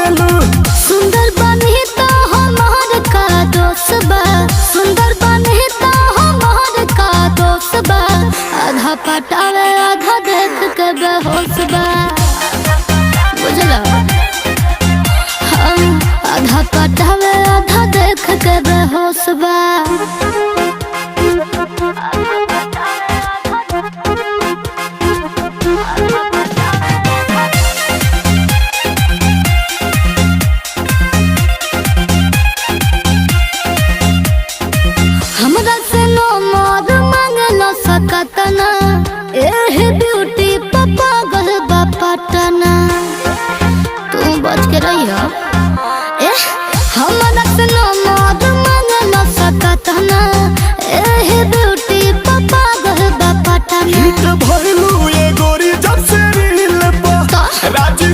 देलू। सुंदर बनी तो हमार का दोस्त बा, सुंदर बनी तो हमार का दोस्त बा। आधा पटावे आधा देख के बेहोश बा, बुझला। हाँ, आधा पटावे आधा देख के बेहोश बा। हमरा से नो मोर मांगला सकतना, एह ब्यूटी पापा गल बापटना। तू बच के रही हो। एह हमरा से नो मोर मांगला सकतना, एह ब्यूटी पापा गल बापटना। हिट भइलू ये गोरी जब से रील पा, राजी